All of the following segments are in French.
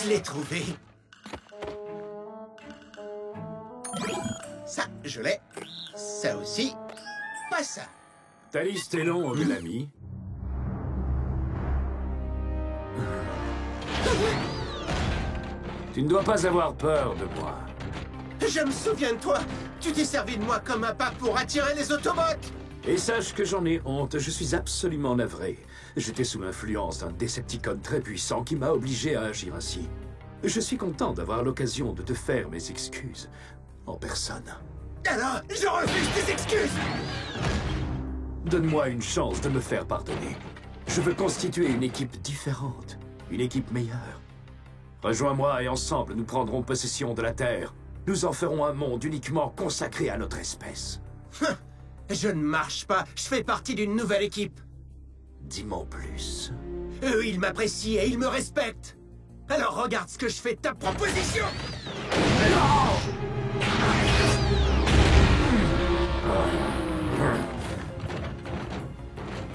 Je l'ai trouvé. Ça, je l'ai. Ça aussi. Pas ça. Ta liste est longue, l'ami. Tu ne dois pas avoir peur de moi. Je me souviens de toi. Tu t'es servi de moi comme un pas pour attirer les Autobots. Et sache que j'en ai honte, je suis absolument navré. J'étais sous l'influence d'un Decepticon très puissant qui m'a obligé à agir ainsi. Je suis content d'avoir l'occasion de te faire mes excuses. En personne. Alors, je refuse tes excuses. Donne-moi une chance de me faire pardonner. Je veux constituer une équipe différente. Une équipe meilleure. Rejoins-moi et ensemble nous prendrons possession de la Terre. Nous en ferons un monde uniquement consacré à notre espèce. Je ne marche pas. Je fais partie d'une nouvelle équipe. Dis-moi en plus. Eux, ils m'apprécient et ils me respectent. Alors regarde ce que je fais de ta proposition.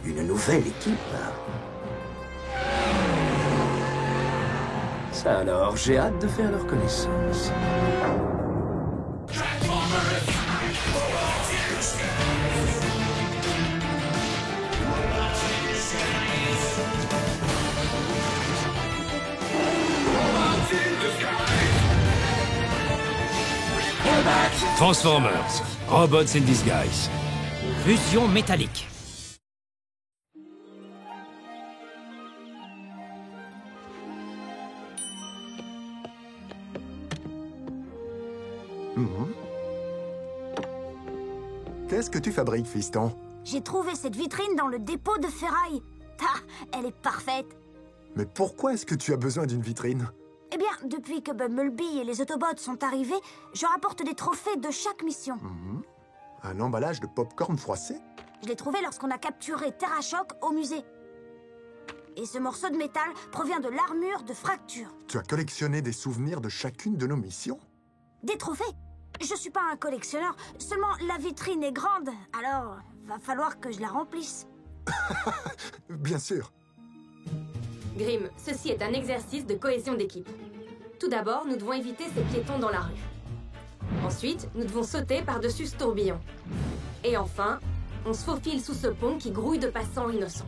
Une nouvelle équipe. Ça alors, j'ai hâte de faire leur connaissance. Transformers, Robots in Disguise. Fusion métallique. Qu'est-ce que tu fabriques, fiston? J'ai trouvé cette vitrine dans le dépôt de ferraille. Ah, elle est parfaite. Mais pourquoi est-ce que tu as besoin d'une vitrine? Eh bien, depuis que Bumblebee et les Autobots sont arrivés, je rapporte des trophées de chaque mission. Un emballage de pop-corn froissé? Je l'ai trouvé lorsqu'on a capturé TerraShock au musée. Et ce morceau de métal provient de l'armure de Fracture. Tu as collectionné des souvenirs de chacune de nos missions? Des trophées? Je suis pas un collectionneur, seulement la vitrine est grande, alors va falloir que je la remplisse. Bien sûr. Grimm, ceci est un exercice de cohésion d'équipe. Tout d'abord, nous devons éviter ces piétons dans la rue. Ensuite, nous devons sauter par-dessus ce tourbillon. Et enfin, on se faufile sous ce pont qui grouille de passants innocents.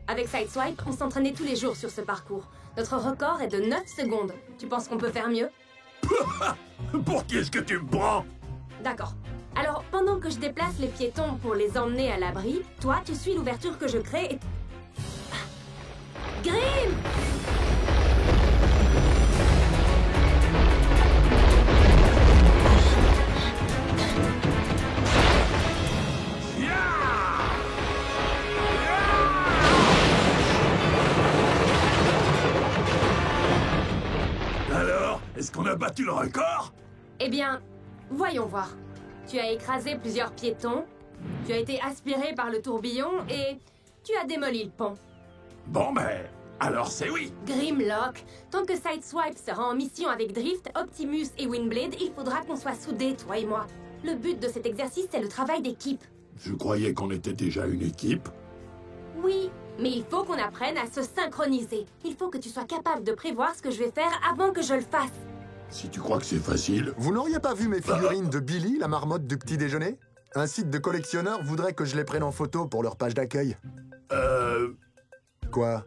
Avec Sideswipe, on s'entraînait tous les jours sur ce parcours. Notre record est de 9 secondes. Tu penses qu'on peut faire mieux? Pour qui est-ce que tu me prends? D'accord. Alors, pendant que je déplace les piétons pour les emmener à l'abri, toi, tu suis l'ouverture que je crée et... Grimm! Alors, est-ce qu'on a battu le record? Eh bien, voyons voir. Tu as écrasé plusieurs piétons, tu as été aspiré par le tourbillon et tu as démoli le pont. Bon ben, alors c'est oui. Grimlock, tant que Sideswipe sera en mission avec Drift, Optimus et Windblade, il faudra qu'on soit soudés, toi et moi. Le but de cet exercice, c'est le travail d'équipe. Je croyais qu'on était déjà une équipe. Oui, mais il faut qu'on apprenne à se synchroniser. Il faut que tu sois capable de prévoir ce que je vais faire avant que je le fasse. Si tu crois que c'est facile... Vous n'auriez pas vu mes figurines de Billy, la marmotte du petit déjeuner? Un site de collectionneurs voudrait que je les prenne en photo pour leur page d'accueil. Quoi?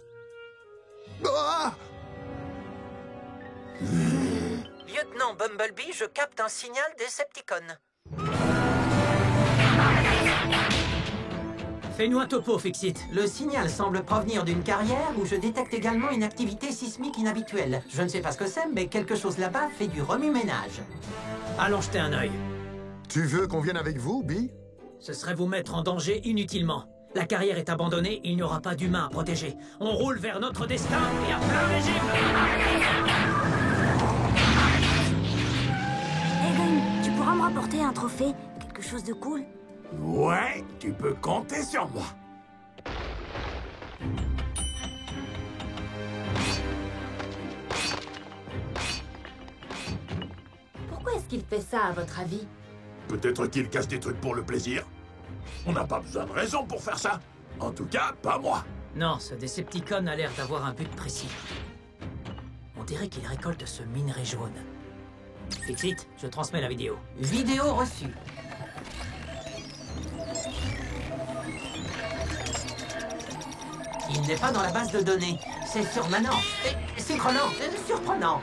Ah! Lieutenant Bumblebee, je capte un signal Decepticon. Fais-nous un topo, Fixit. Le signal semble provenir d'une carrière où je détecte également une activité sismique inhabituelle. Je ne sais pas ce que c'est, mais quelque chose là-bas fait du remue-ménage. Allons jeter un œil. Tu veux qu'on vienne avec vous, Bi? Ce serait vous mettre en danger inutilement. La carrière est abandonnée, il n'y aura pas d'humains à protéger. On roule vers notre destin et à plein régime. Hey Grimm, tu pourras me rapporter un trophée? Quelque chose de cool? Ouais, tu peux compter sur moi. Pourquoi est-ce qu'il fait ça, à votre avis? Peut-être qu'il casse des trucs pour le plaisir. On n'a pas besoin de raison pour faire ça. En tout cas, pas moi. Non, ce Decepticon a l'air d'avoir un but précis. On dirait qu'il récolte ce minerai jaune. Fixit, je transmets la vidéo. Vidéo reçue. Il n'est pas dans la base de données. C'est surprenant. Surprenant.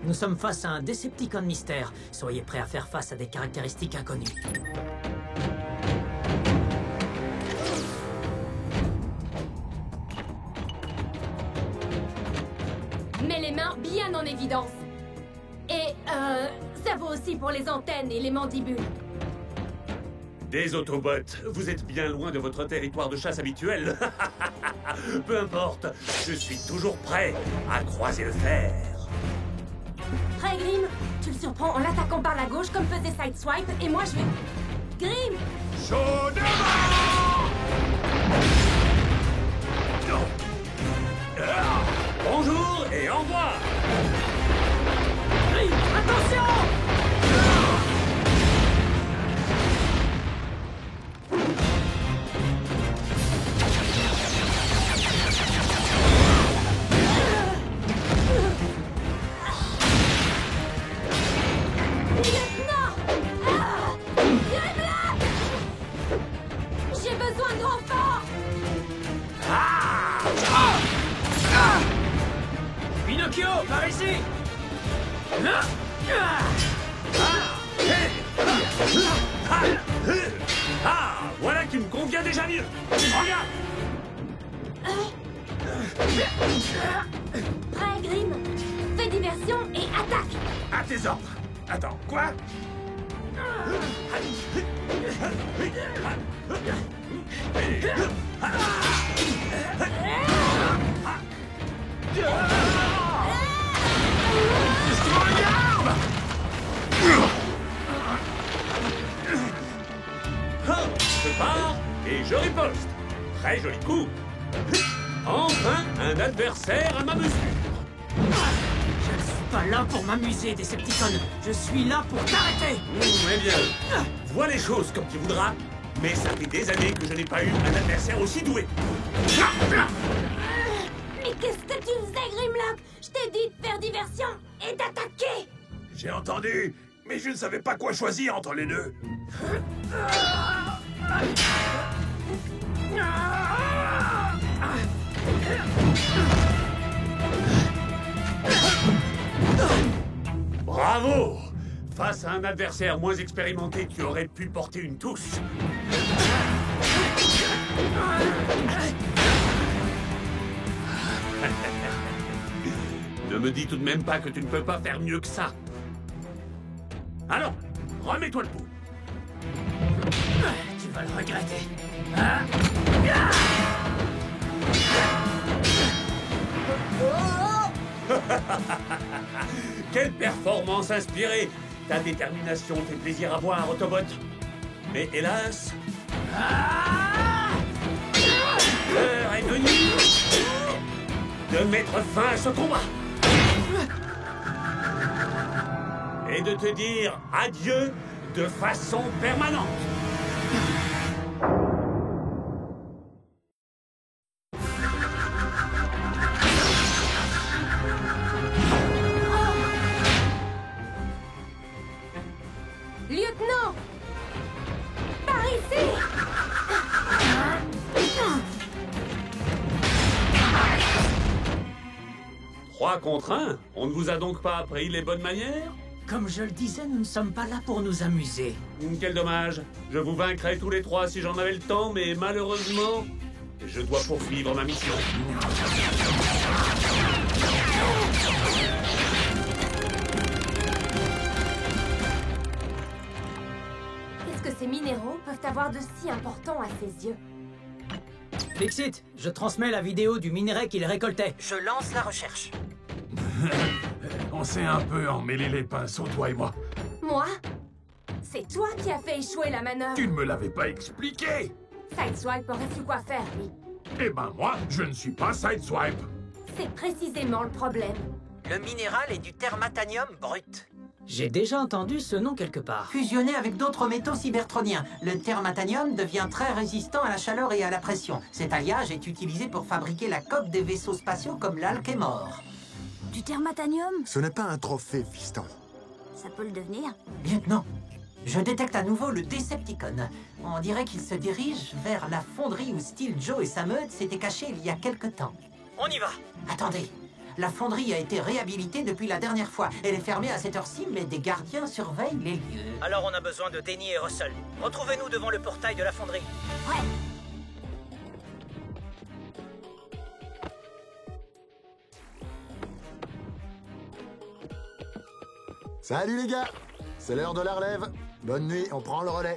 Nous sommes face à un Decepticon mystère. Soyez prêts à faire face à des caractéristiques inconnues. Mets les mains bien en évidence. Et, ça vaut aussi pour les antennes et les mandibules. Des Autobots, vous êtes bien loin de votre territoire de chasse habituel. Peu importe, je suis toujours prêt à croiser le fer. Prêt, Grim? Tu le surprends en l'attaquant par la gauche comme faisait Sideswipe, et moi je vais... Grim! Chaud Bonjour et au revoir. Grim, attention! J'ai besoin de renfort! Pinocchio, par ici! Ah, voilà qui me convient déjà mieux. Regarde. Prêt, Grim? Fais diversion et attaque! À tes ordres. Attends, quoi? Je pars et je riposte. Très joli coup. Enfin, un adversaire à ma mesure. Je ne suis pas là pour m'amuser, Decepticon. Je suis là pour t'arrêter. Eh bien, vois les choses comme tu voudras, mais ça fait des années que je n'ai pas eu un adversaire aussi doué. Mais qu'est-ce que tu faisais, Grimlock? Je t'ai dit de faire diversion et d'attaquer! J'ai entendu, mais je ne savais pas quoi choisir entre les deux. Bravo! Face à un adversaire moins expérimenté, tu aurais pu porter une touche. Ne me dis tout de même pas que tu ne peux pas faire mieux que ça. Alors, remets-toi debout. Tu vas le regretter. Quelle performance inspirée! Ta détermination fait plaisir à voir, Autobot. Mais hélas... l'heure est venue de mettre fin à ce combat. Et de te dire adieu de façon permanente. Lieutenant! Par ici! 3 contre 1? On ne vous a donc pas appris les bonnes manières? Comme je le disais, nous ne sommes pas là pour nous amuser. Quel dommage. Je vous vaincrais tous les 3 si j'en avais le temps, mais malheureusement, je dois poursuivre ma mission. Qu'est-ce que ces minéraux peuvent avoir de si important à ses yeux? Fixit, je transmets la vidéo du minerai qu'il récoltait. Je lance la recherche. On s'est un peu emmêlé les pinceaux, toi et moi. Moi? C'est toi qui as fait échouer la manœuvre. Tu ne me l'avais pas expliqué. Sideswipe aurait su quoi faire, lui. Eh ben moi, je ne suis pas Sideswipe. C'est précisément le problème. Le minéral est du thermatanium brut. J'ai déjà entendu ce nom quelque part. Fusionné avec d'autres métaux cybertroniens, le thermatanium devient très résistant à la chaleur et à la pression. Cet alliage est utilisé pour fabriquer la coque des vaisseaux spatiaux comme l'Alchemore. Du thermatanium? Ce n'est pas un trophée, fiston. Ça peut le devenir. Lieutenant, je détecte à nouveau le Decepticon. On dirait qu'il se dirige vers la fonderie où Steel Joe et sa meute s'étaient cachés il y a quelque temps. On y va. Attendez, la fonderie a été réhabilitée depuis la dernière fois. Elle est fermée à cette heure-ci, mais des gardiens surveillent les lieux. Alors on a besoin de Denny et Russell. Retrouvez-nous devant le portail de la fonderie. Ouais. Salut les gars! C'est l'heure de la relève. Bonne nuit, on prend le relais.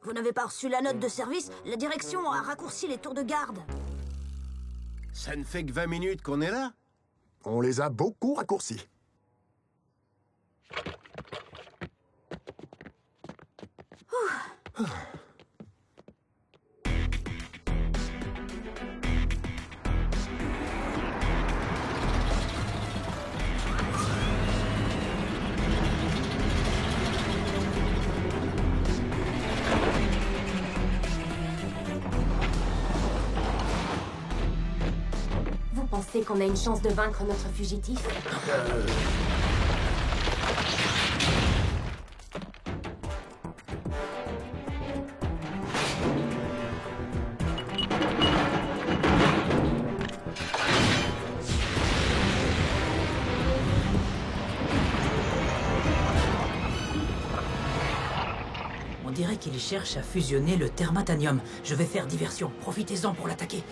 Vous n'avez pas reçu la note de service? La direction a raccourci les tours de garde. Ça ne fait que 20 minutes qu'on est là? On les a beaucoup raccourcis. Vous pensez qu'on a une chance de vaincre notre fugitif? On dirait qu'il cherche à fusionner le thermatanium. Je vais faire diversion. Profitez-en pour l'attaquer.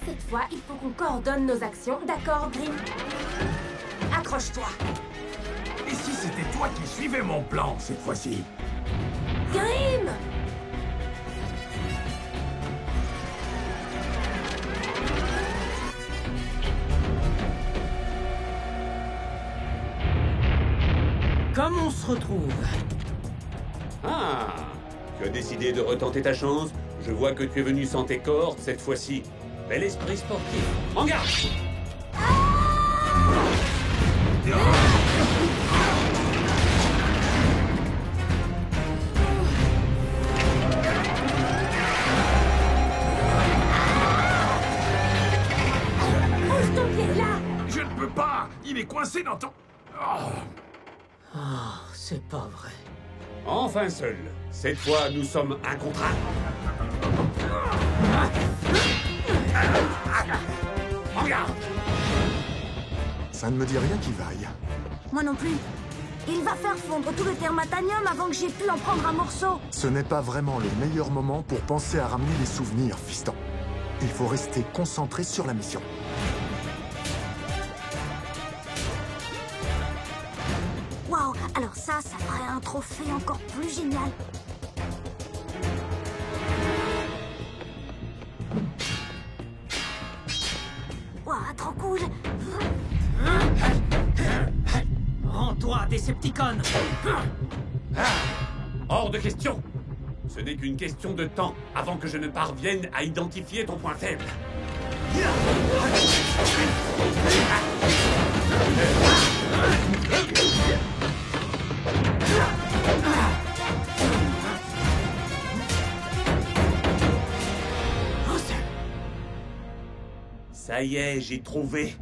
Cette fois, il faut qu'on coordonne nos actions. D'accord, Grim? Accroche-toi. Et si c'était toi qui suivais mon plan cette fois-ci? Grim! Comme on se retrouve? Ah! Tu as décidé de retenter ta chance. Je vois que tu es venu sans tes cohortes cette fois-ci. Bel esprit sportif. En garde! Pose ton pied là! Je ne peux pas! Il est coincé dans ton... Oh, c'est pas vrai. Enfin seul. Cette fois, nous sommes un contre un. En garde! Ça ne me dit rien qui vaille. Moi non plus. Il va faire fondre tout le thermatanium avant que j'ai pu en prendre un morceau. Ce n'est pas vraiment le meilleur moment pour penser à ramener les souvenirs, fiston. Il faut rester concentré sur la mission. Waouh, alors ça ferait un trophée encore plus génial. Waouh, trop cool. Rends-toi, Decepticon! Hors de question! Ce n'est qu'une question de temps avant que je ne parvienne à identifier ton point faible. Ça y est, j'ai trouvé.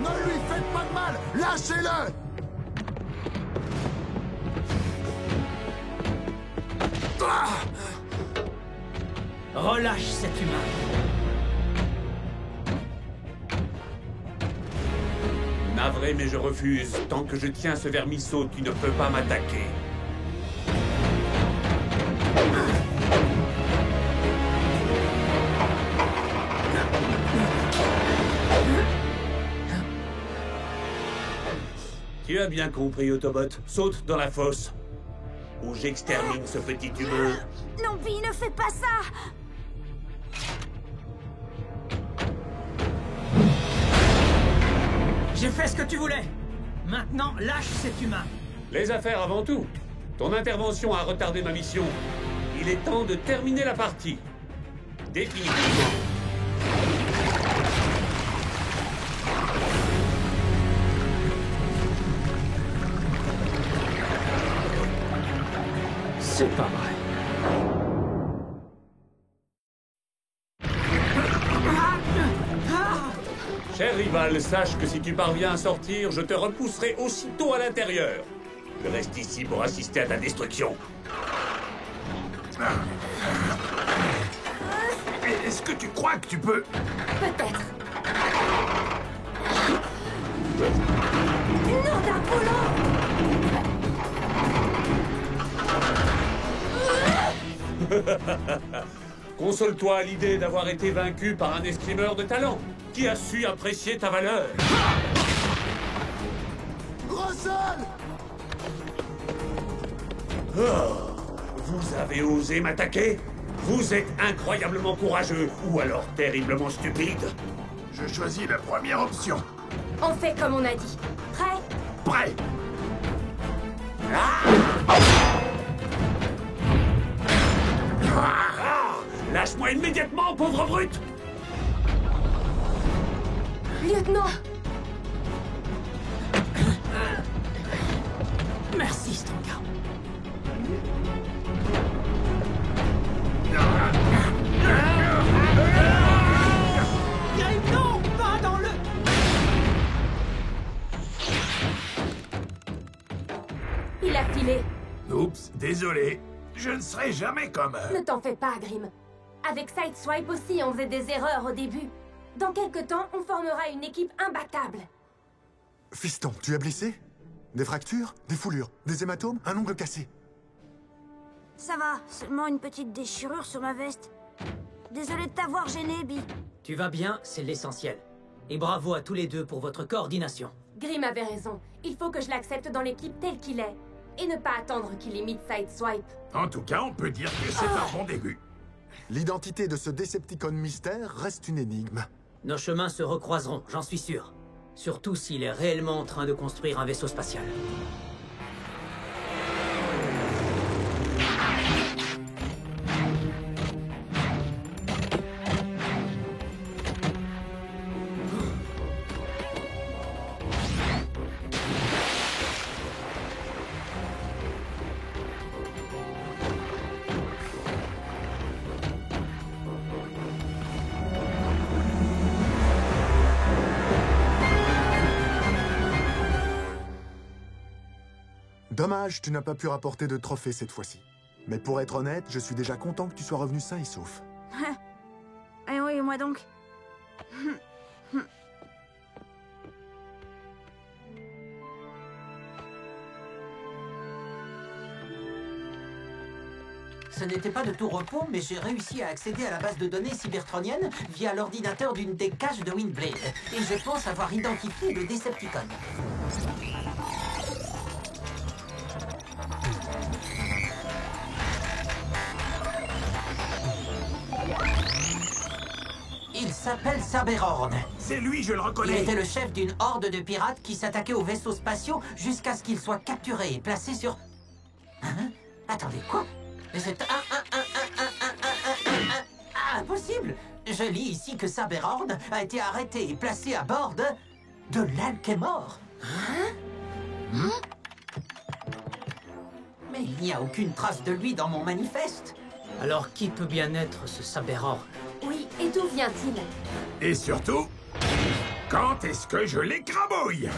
Ne lui faites pas de mal! Lâchez-le! Relâche cet humain. Navré, mais je refuse. Tant que je tiens ce vermisseau, tu ne peux pas m'attaquer. Tu as bien compris, Autobot. Saute dans la fosse. Ou j'extermine ce petit humain. Non, Pi, ne fais pas ça! J'ai fait ce que tu voulais. Maintenant, lâche cet humain. Les affaires avant tout. Ton intervention a retardé ma mission. Il est temps de terminer la partie. Définitivement. C'est pas vrai. Cher rival, sache que si tu parviens à sortir, je te repousserai aussitôt à l'intérieur. Je reste ici pour assister à ta destruction. Est-ce que tu crois que tu peux... Peut-être. Non d'un Console-toi à l'idée d'avoir été vaincu par un escrimeur de talent qui a su apprécier ta valeur. Russell! Oh, vous avez osé m'attaquer? Vous êtes incroyablement courageux, ou alors terriblement stupide. Je choisis la première option. On fait comme on a dit. Prêt? Prêt. Lâche-moi immédiatement, pauvre brute! Lieutenant! Merci, Stronger. Grim, non! Pas dans le... Il a filé. Oups, désolé. Je ne serai jamais comme eux. Ne t'en fais pas, Grim. Avec Sideswipe aussi, on faisait des erreurs au début. Dans quelques temps, on formera une équipe imbattable. Fiston, tu es blessé? Des fractures? Des foulures? Des hématomes? Un ongle cassé? Ça va, seulement une petite déchirure sur ma veste. Désolé de t'avoir gêné, Bi. Tu vas bien, c'est l'essentiel. Et bravo à tous les deux pour votre coordination. Grim avait raison. Il faut que je l'accepte dans l'équipe tel qu'il est. Et ne pas attendre qu'il imite Sideswipe. En tout cas, on peut dire que c'est un bon début. L'identité de ce Decepticon mystère reste une énigme. Nos chemins se recroiseront, j'en suis sûr. Surtout s'il est réellement en train de construire un vaisseau spatial. Dommage, tu n'as pas pu rapporter de trophée cette fois-ci. Mais pour être honnête, je suis déjà content que tu sois revenu sain et sauf. Eh oui, moi donc. Ce n'était pas de tout repos, mais j'ai réussi à accéder à la base de données cybertronienne via l'ordinateur d'une des caches de Windblade. Et je pense avoir identifié le Decepticon. Il s'appelle Saberhorn. C'est lui, je le Il reconnais. était le chef d'une horde de pirates qui s'attaquait aux vaisseaux spatiaux jusqu'à ce qu'ils soient capturés et placés sur... Hein? Attendez, quoi? C'est impossible! Je lis ici que Saberhorn a été arrêté et placé à bord de l'Alchemor. Mais il n'y a aucune trace de lui dans mon manifeste. Alors qui peut bien être ce Saberhorn? Oui, et d'où vient-il? Et surtout, quand est-ce que je l'écrabouille?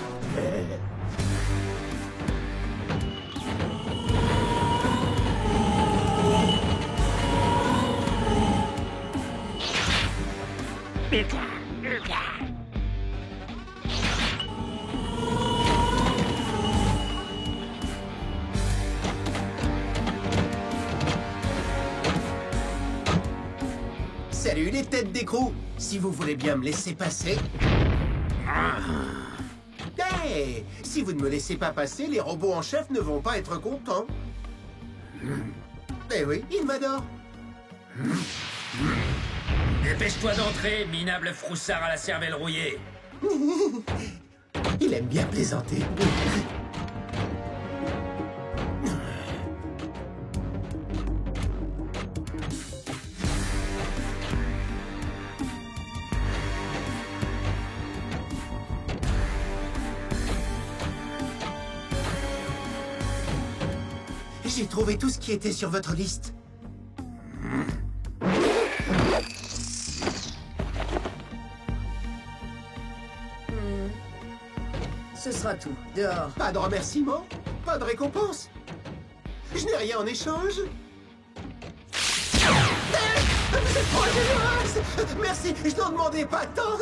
Salut les têtes d'écrou. Si vous voulez bien me laisser passer... Hey, si vous ne me laissez pas passer, les robots en chef ne vont pas être contents. Eh oui, ils m'adorent. Dépêche-toi d'entrer, minable froussard à la cervelle rouillée. Il aime bien plaisanter. J'ai trouvé tout ce qui était sur votre liste. Ce sera tout. Dehors. Pas de remerciement, pas de récompense. Je n'ai rien en échange. Vous êtes trop généreuse. Merci, je n'en demandais pas tant.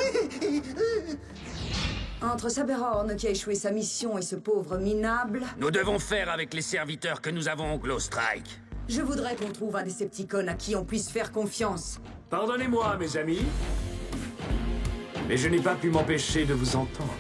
Entre Saberhorn qui a échoué sa mission et ce pauvre minable, Nous devons faire avec les serviteurs que nous avons au Glow Strike. je voudrais qu'on trouve un Decepticon à qui on puisse faire confiance. Pardonnez-moi, mes amis. Mais je n'ai pas pu m'empêcher de vous entendre.